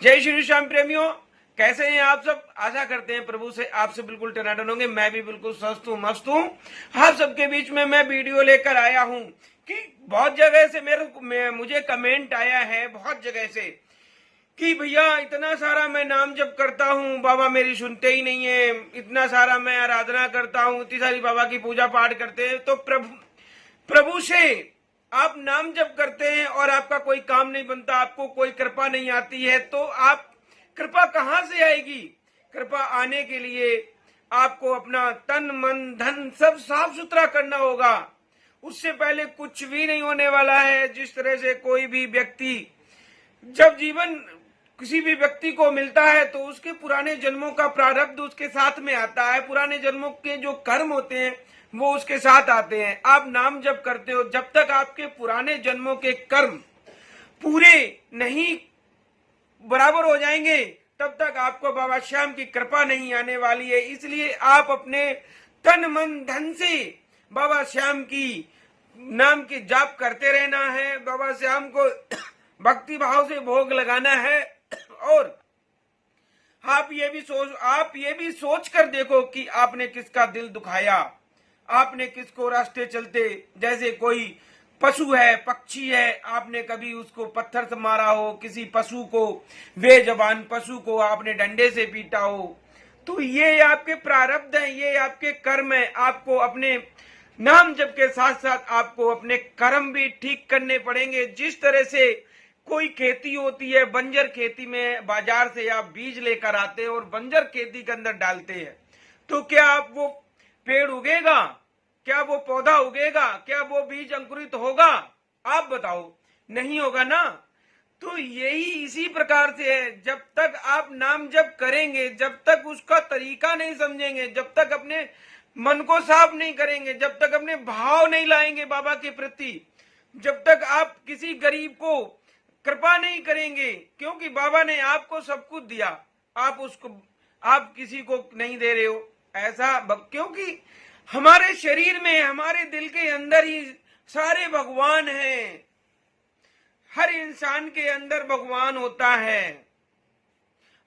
जय श्री श्याम प्रेमियों, कैसे हैं आप सब। आशा करते हैं प्रभु से आपसे बिल्कुल टनाटन होंगे। मैं भी बिल्कुल स्वस्थ हूँ, मस्त हूँ। आप सबके बीच में मैं वीडियो लेकर आया हूँ कि बहुत जगह से मुझे कमेंट आया है, बहुत जगह से, कि भैया इतना सारा मैं नाम जप करता हूँ, बाबा मेरी सुनते ही नहीं है। इतना सारा मैं आराधना करता हूँ, इतनी सारी बाबा की पूजा पाठ करते हैं, तो प्रभु से आप नाम जप करते हैं और आपका कोई काम नहीं बनता, आपको कोई कृपा नहीं आती है, तो आप कृपा कहां से आएगी। कृपा आने के लिए आपको अपना तन मन धन सब साफ सुथरा करना होगा। उससे पहले कुछ भी नहीं होने वाला है। जिस तरह से कोई भी व्यक्ति, जब जीवन किसी भी व्यक्ति को मिलता है तो उसके पुराने जन्मों का प्रारब्ध उसके साथ में आता है। पुराने जन्मों के जो कर्म होते हैं वो उसके साथ आते हैं। आप नाम जप करते हो, जब तक आपके पुराने जन्मों के कर्म पूरे नहीं बराबर हो जाएंगे तब तक आपको बाबा श्याम की कृपा नहीं आने वाली है। इसलिए आप अपने तन मन धन से बाबा श्याम की नाम की जाप करते रहना है। बाबा श्याम को भक्ति भाव से भोग लगाना है। और आप ये भी सोच कर देखो कि आपने किसका दिल दुखाया, आपने किसको रास्ते चलते, जैसे कोई पशु है, पक्षी है, आपने कभी उसको पत्थर से मारा हो, किसी पशु को, बेजबान पशु को आपने डंडे से पीटा हो, तो ये आपके प्रारब्ध हैं, ये आपके कर्म है। आपको अपने नाम जप के साथ साथ आपको अपने कर्म भी ठीक करने पड़ेंगे। जिस तरह से कोई खेती होती है, बंजर खेती में बाजार से आप बीज लेकर आते हैं और बंजर खेती के अंदर डालते हैं, तो क्या आप वो पेड़ उगेगा? क्या वो पौधा उगेगा? क्या वो बीज अंकुरित होगा? आप बताओ, नहीं होगा ना। तो यही इसी प्रकार से है। जब तक आप नाम जप करेंगे, जब तक उसका तरीका नहीं समझेंगे, जब तक अपने मन को साफ नहीं करेंगे, जब तक अपने भाव नहीं लाएंगे बाबा के प्रति, जब तक आप किसी गरीब को कृपा नहीं करेंगे, क्योंकि बाबा ने आपको सब कुछ दिया, आप किसी को नहीं दे रहे हो ऐसा, क्योंकि हमारे शरीर में, हमारे दिल के अंदर ही सारे भगवान हैं। हर इंसान के अंदर भगवान होता है,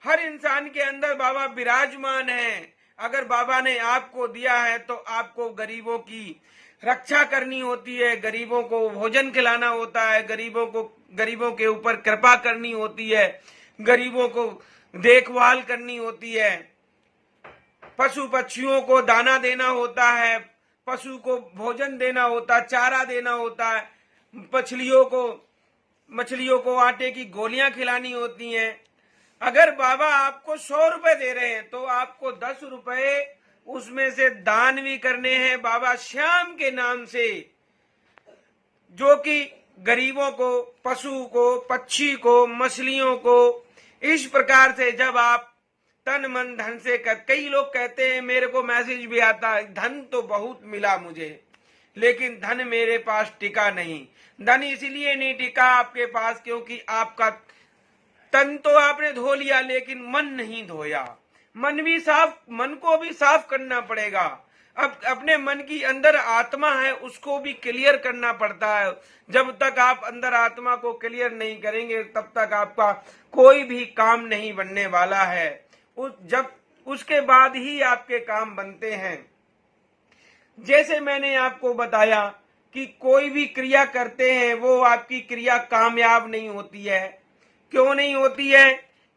हर इंसान के अंदर बाबा विराजमान है। अगर बाबा ने आपको दिया है तो आपको गरीबों की रक्षा करनी होती है, गरीबों को भोजन खिलाना होता है, गरीबों के ऊपर कृपा करनी होती है, गरीबों को देखभाल करनी होती है, पशु पक्षियों को दाना देना होता है, पशु को भोजन देना होता है, चारा देना होता है, मछलियों को आटे की गोलियां खिलानी होती हैं। अगर बाबा आपको 100 रुपए दे रहे हैं तो आपको 10 रुपए उसमें से दान भी करने हैं बाबा श्याम के नाम से, जो कि गरीबों को, पशु को, पक्षी को, मछलियों को, इस प्रकार से जब आप तन मन धन से कई लोग कहते हैं, मेरे को मैसेज भी आता है, धन तो बहुत मिला मुझे लेकिन धन मेरे पास टिका नहीं। धन इसलिए नहीं टिका आपके पास क्योंकि आपका तन तो आपने धो लिया लेकिन मन नहीं धोया। मन को भी साफ करना पड़ेगा। अब अपने मन की अंदर आत्मा है, उसको भी क्लियर करना पड़ता है। जब तक आप अंदर आत्मा को क्लियर नहीं करेंगे तब तक आपका कोई भी काम नहीं बनने वाला है। जब उसके बाद ही आपके काम बनते हैं। जैसे मैंने आपको बताया कि कोई भी क्रिया करते हैं वो आपकी क्रिया कामयाब नहीं होती है। क्यों नहीं होती है?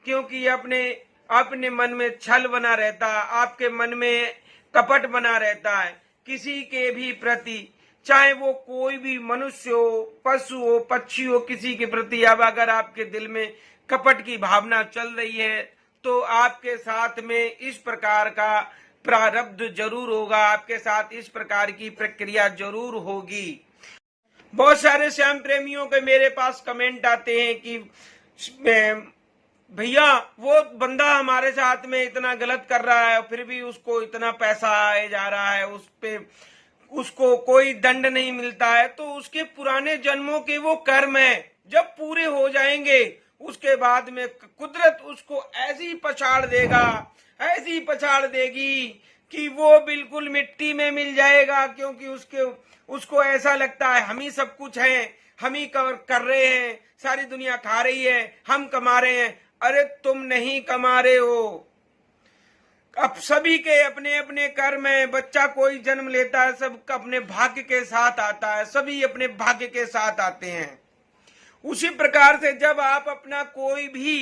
क्योंकि अपने मन में छल बना रहता है, आपके मन में कपट बना रहता है किसी के भी प्रति, चाहे वो कोई भी मनुष्य हो, पशु हो, पक्षी हो, किसी के प्रति। अब अगर आपके दिल में कपट की भावना चल रही है तो आपके साथ में इस प्रकार का प्रारब्ध जरूर होगा, आपके साथ इस प्रकार की प्रक्रिया जरूर होगी। बहुत सारे श्याम प्रेमियों के मेरे पास कमेंट आते हैं कि भैया वो बंदा हमारे साथ में इतना गलत कर रहा है फिर भी उसको इतना पैसा आए जा रहा है, उसको कोई दंड नहीं मिलता है। तो उसके पुराने जन्मों के वो कर्म है, जब पूरे हो जाएंगे उसके बाद में कुदरत उसको ऐसी पछाड़ देगा, ऐसी पछाड़ देगी कि वो बिल्कुल मिट्टी में मिल जाएगा। क्योंकि उसको ऐसा लगता है हम ही सब कुछ हैं, हम ही कर रहे हैं, सारी दुनिया खा रही है, हम कमा रहे हैं। अरे तुम नहीं कमा रहे हो। अब सभी के अपने अपने कर्म है। बच्चा कोई जन्म लेता है, सब अपने भाग्य के साथ आता है, सभी अपने भाग्य के साथ आते हैं। उसी प्रकार से जब आप अपना कोई भी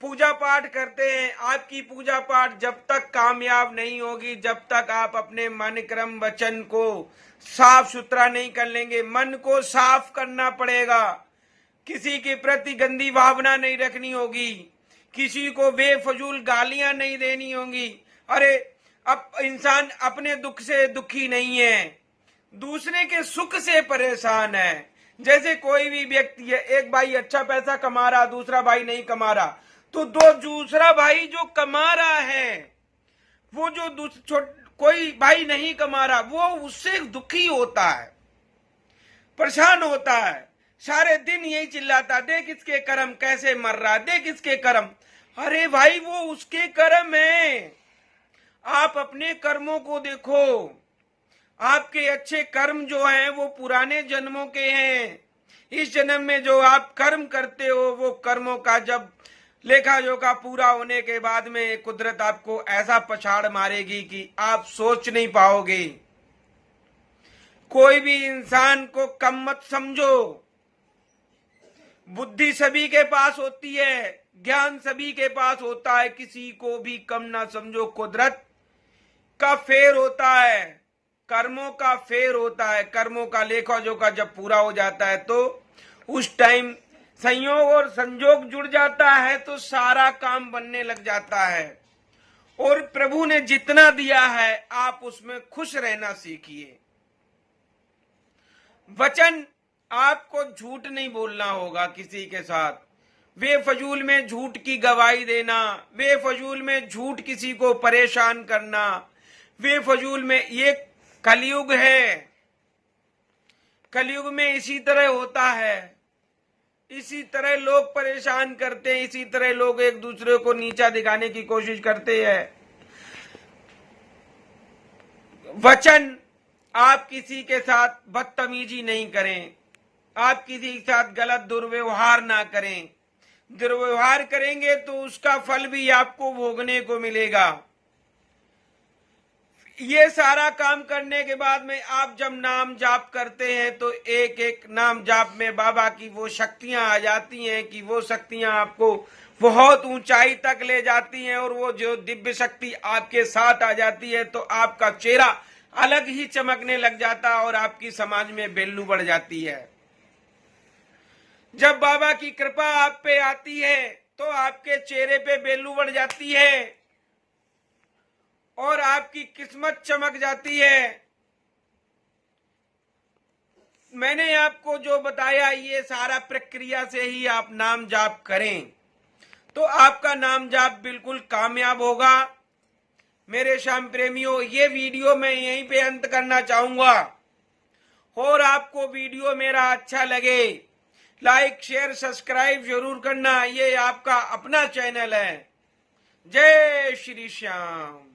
पूजा पाठ करते हैं, आपकी पूजा पाठ जब तक कामयाब नहीं होगी, जब तक आप अपने मन क्रम वचन को साफ सुथरा नहीं कर लेंगे। मन को साफ करना पड़ेगा, किसी के प्रति गंदी भावना नहीं रखनी होगी, किसी को बेफजूल गालियां नहीं देनी होंगी। अरे अब इंसान अपने दुख से दुखी नहीं है, दूसरे के सुख से परेशान है। जैसे कोई भी व्यक्ति है, एक भाई अच्छा पैसा कमा रहा, दूसरा भाई नहीं कमा रहा, तो दूसरा भाई जो कमा रहा है, वो जो कोई भाई नहीं कमा रहा, वो उससे दुखी होता है, परेशान होता है, सारे दिन यही चिल्लाता, देख इसके कर्म कैसे मर रहा, देख इसके कर्म। अरे भाई वो उसके कर्म है, आप अपने कर्मों को देखो। आपके अच्छे कर्म जो हैं वो पुराने जन्मों के हैं। इस जन्म में जो आप कर्म करते हो, वो कर्मों का जब लेखा जोखा पूरा होने के बाद में कुदरत आपको ऐसा पछाड़ मारेगी कि आप सोच नहीं पाओगे। कोई भी इंसान को कम मत समझो। बुद्धि सभी के पास होती है, ज्ञान सभी के पास होता है, किसी को भी कम ना समझो। कुदरत का फेर होता है, कर्मों का फेर होता है। कर्मों का लेखा जोखा जब पूरा हो जाता है तो उस टाइम संयोग और संजोग जुड़ जाता है, तो सारा काम बनने लग जाता है। और प्रभु ने जितना दिया है आप उसमें खुश रहना सीखिए। वचन, आपको झूठ नहीं बोलना होगा किसी के साथ। बेफजूल में झूठ की गवाही देना, बेफजूल में झूठ किसी को परेशान करना, बेफजूल में, ये कलयुग है। कलयुग में इसी तरह होता है, इसी तरह लोग परेशान करते हैं, इसी तरह लोग एक दूसरे को नीचा दिखाने की कोशिश करते हैं। वचन, आप किसी के साथ बदतमीजी नहीं करें, आप किसी के साथ गलत दुर्व्यवहार ना करें। दुर्व्यवहार करेंगे तो उसका फल भी आपको भोगने को मिलेगा। ये सारा काम करने के बाद में आप जब नाम जाप करते हैं तो एक एक नाम जाप में बाबा की वो शक्तियां आ जाती हैं कि वो शक्तियां आपको बहुत ऊंचाई तक ले जाती हैं। और वो जो दिव्य शक्ति आपके साथ आ जाती है तो आपका चेहरा अलग ही चमकने लग जाता है और आपकी समाज में वैल्यू बढ़ जाती है। जब बाबा की कृपा आप पे आती है तो आपके चेहरे पे वैल्यू बढ़ जाती है और आपकी किस्मत चमक जाती है। मैंने आपको जो बताया, ये सारा प्रक्रिया से ही आप नाम जाप करें तो आपका नाम जाप बिल्कुल कामयाब होगा। मेरे श्याम प्रेमियों, ये वीडियो मैं यहीं पे अंत करना चाहूंगा। और आपको वीडियो मेरा अच्छा लगे, लाइक शेयर सब्सक्राइब जरूर करना। ये आपका अपना चैनल है। जय श्री श्याम।